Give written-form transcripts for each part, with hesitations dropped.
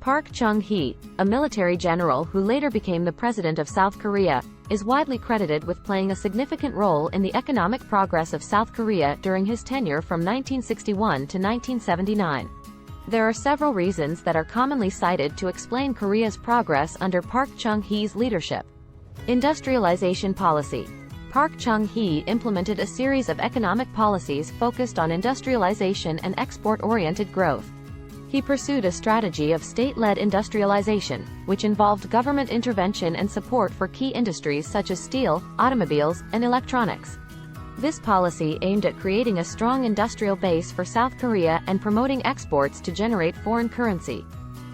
Park Chung-hee, a military general who later became the president of South Korea, is widely credited with playing a significant role in the economic progress of South Korea during his tenure from 1961 to 1979. There are several reasons that are commonly cited to explain Korea's progress under Park Chung-hee's leadership. Industrialization policy. Park Chung-hee implemented a series of economic policies focused on industrialization and export-oriented growth. He pursued a strategy of state-led industrialization, which involved government intervention and support for key industries such as steel, automobiles, and electronics. This policy aimed at creating a strong industrial base for South Korea and promoting exports to generate foreign currency.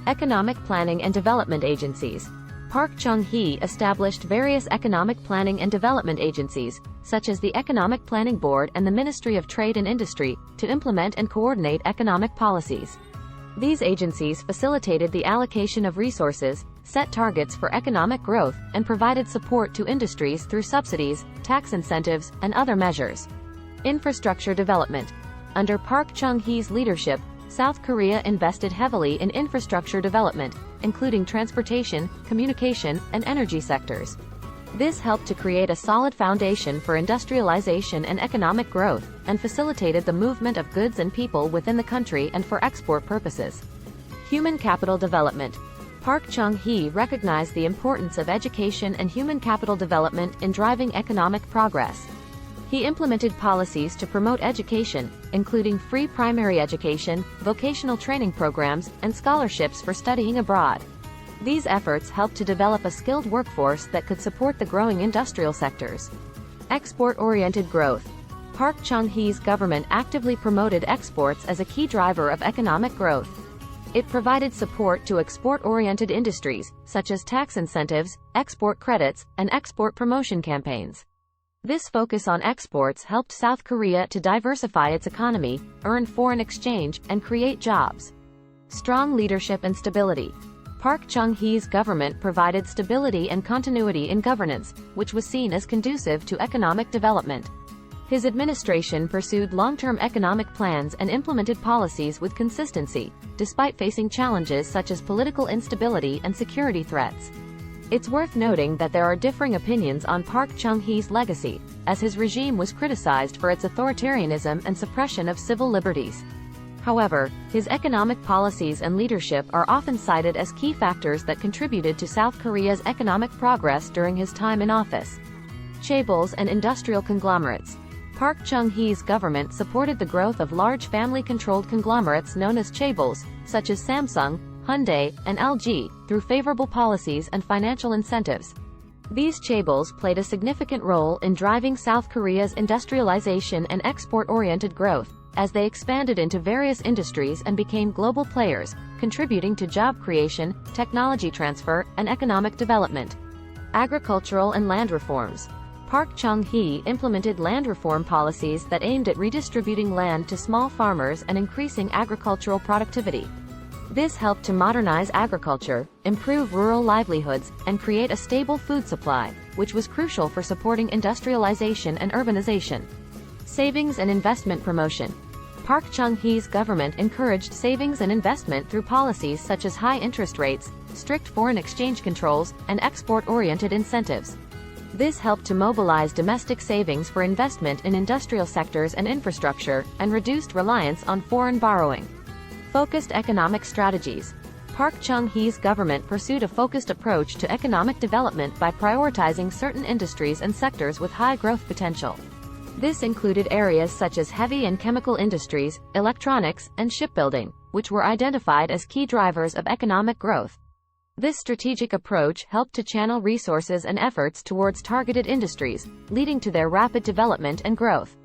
Economic planning and development agencies. Park Chung-hee established various economic planning and development agencies, such as the Economic Planning Board and the Ministry of Trade and Industry, to implement and coordinate economic policies. These agencies facilitated the allocation of resources, set targets for economic growth, and provided support to industries through subsidies, tax incentives, and other measures. Infrastructure development. Under Park Chung-hee's leadership, South Korea invested heavily in infrastructure development, including transportation, communication, and energy sectors. This helped to create a solid foundation for industrialization and economic growth, and facilitated the movement of goods and people within the country and for export purposes. Human capital development. Park Chung-hee recognized the importance of education and human capital development in driving economic progress. He implemented policies to promote education, including free primary education, vocational training programs, and scholarships for studying abroad. These efforts helped to develop a skilled workforce that could support the growing industrial sectors. Export-oriented growth. Park Chung-hee's government actively promoted exports as a key driver of economic growth. It provided support to export-oriented industries, such as tax incentives, export credits, and export promotion campaigns. This focus on exports helped South Korea to diversify its economy, earn foreign exchange, and create jobs. Strong leadership and stability. Park Chung-hee's government provided stability and continuity in governance, which was seen as conducive to economic development. His administration pursued long-term economic plans and implemented policies with consistency, despite facing challenges such as political instability and security threats. It's worth noting that there are differing opinions on Park Chung-hee's legacy, as his regime was criticized for its authoritarianism and suppression of civil liberties. However, his economic policies and leadership are often cited as key factors that contributed to South Korea's economic progress during his time in office. Chaebols and industrial conglomerates. Park Chung-hee's government supported the growth of large family-controlled conglomerates known as chaebols, such as Samsung, Hyundai, and LG, through favorable policies and financial incentives. These chaebols played a significant role in driving South Korea's industrialization and export-oriented growth, as they expanded into various industries and became global players, contributing to job creation, technology transfer, and economic development. Agricultural and land reforms. Park Chung-hee implemented land reform policies that aimed at redistributing land to small farmers and increasing agricultural productivity. This helped to modernize agriculture, improve rural livelihoods, and create a stable food supply, which was crucial for supporting industrialization and urbanization. Savings and investment promotion. Park Chung-hee's government encouraged savings and investment through policies such as high interest rates, strict foreign exchange controls, and export-oriented incentives. This helped to mobilize domestic savings for investment in industrial sectors and infrastructure, and reduced reliance on foreign borrowing. Focused economic strategies. Park Chung-hee's government pursued a focused approach to economic development by prioritizing certain industries and sectors with high growth potential. This included areas such as heavy and chemical industries, electronics, and shipbuilding, which were identified as key drivers of economic growth. This strategic approach helped to channel resources and efforts towards targeted industries, leading to their rapid development and growth.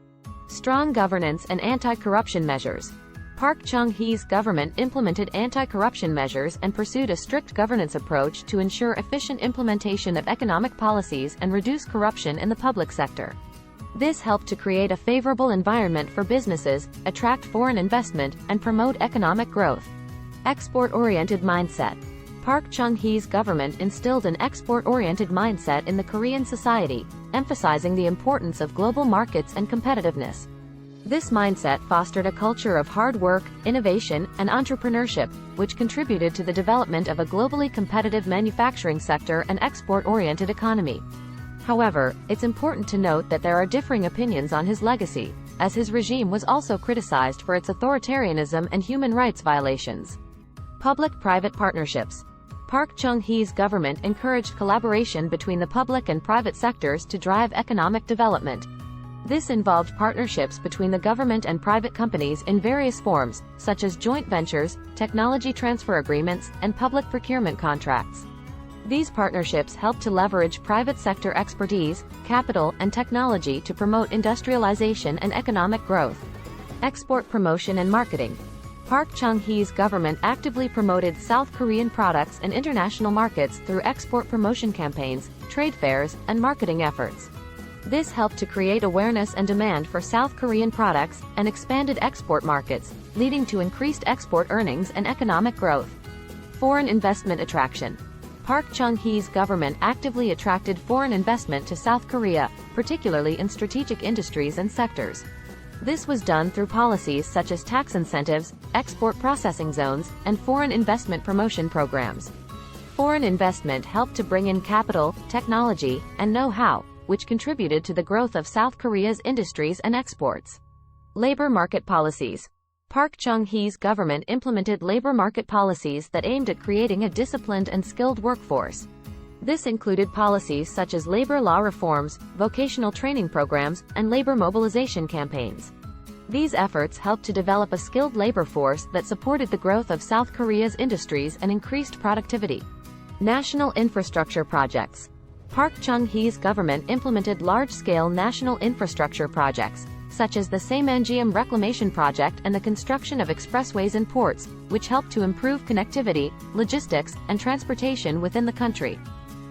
Strong governance and anti-corruption measures. Park Chung-hee's government implemented anti-corruption measures and pursued a strict governance approach to ensure efficient implementation of economic policies and reduce corruption in the public sector. This helped to create a favorable environment for businesses, attract foreign investment, and promote economic growth. Export-oriented mindset. Park Chung-hee's government instilled an export-oriented mindset in the Korean society, emphasizing the importance of global markets and competitiveness. This mindset fostered a culture of hard work, innovation, and entrepreneurship, which contributed to the development of a globally competitive manufacturing sector and export-oriented economy. However, it's important to note that there are differing opinions on his legacy, as his regime was also criticized for its authoritarianism and human rights violations. Public-private partnerships. Park Chung-hee's government encouraged collaboration between the public and private sectors to drive economic development. This involved partnerships between the government and private companies in various forms, such as joint ventures, technology transfer agreements, and public procurement contracts. These partnerships help to leverage private sector expertise, capital, and technology to promote industrialization and economic growth. Export promotion and marketing. Park Chung-hee's government actively promoted South Korean products in international markets through export promotion campaigns, trade fairs, and marketing efforts. This helped to create awareness and demand for South Korean products, and expanded export markets, leading to increased export earnings and economic growth. Foreign investment attraction. Park Chung-hee's government actively attracted foreign investment to South Korea, particularly in strategic industries and sectors. This was done through policies such as tax incentives, export processing zones, and foreign investment promotion programs. Foreign investment helped to bring in capital, technology, and know-how, which contributed to the growth of South Korea's industries and exports. Labor market policies. Park Chung-hee's government implemented labor market policies that aimed at creating a disciplined and skilled workforce. This included policies such as labor law reforms, vocational training programs, and labor mobilization campaigns. These efforts helped to develop a skilled labor force that supported the growth of South Korea's industries and increased productivity. National infrastructure projects. Park Chung-hee's government implemented large-scale national infrastructure projects, such as the Saemangeum Reclamation Project and the construction of expressways and ports, which helped to improve connectivity, logistics, and transportation within the country.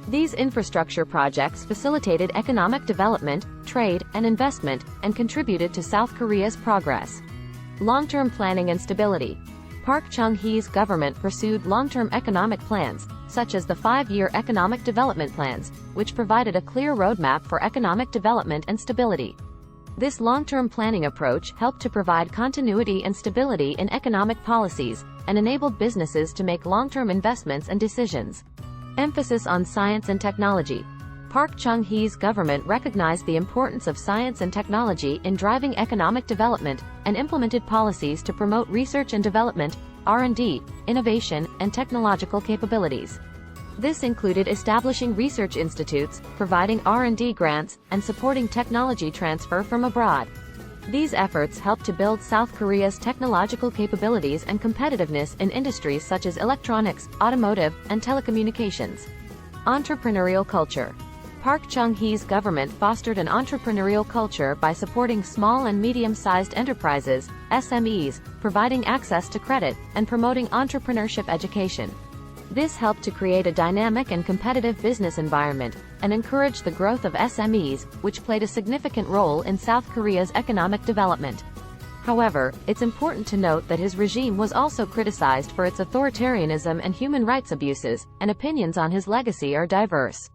These infrastructure projects facilitated economic development, trade, and investment, and contributed to South Korea's progress. Long-term planning and stability. Park Chung-hee's government pursued long-term economic plans, such as the 5-year economic development plans, which provided a clear roadmap for economic development and stability. This long-term planning approach helped to provide continuity and stability in economic policies, and enabled businesses to make long-term investments and decisions. Emphasis on science and technology. Park Chung-hee's government recognized the importance of science and technology in driving economic development, and implemented policies to promote research and development, R&D, innovation, and technological capabilities. This included establishing research institutes, providing R&D grants, and supporting technology transfer from abroad. These efforts helped to build South Korea's technological capabilities and competitiveness in industries such as electronics, automotive, and telecommunications. Entrepreneurial culture. Park Chung-hee's government fostered an entrepreneurial culture by supporting small and medium-sized enterprises, SMEs, providing access to credit, and promoting entrepreneurship education. This helped to create a dynamic and competitive business environment, and encouraged the growth of SMEs, which played a significant role in South Korea's economic development. However, it's important to note that his regime was also criticized for its authoritarianism and human rights abuses, and opinions on his legacy are diverse.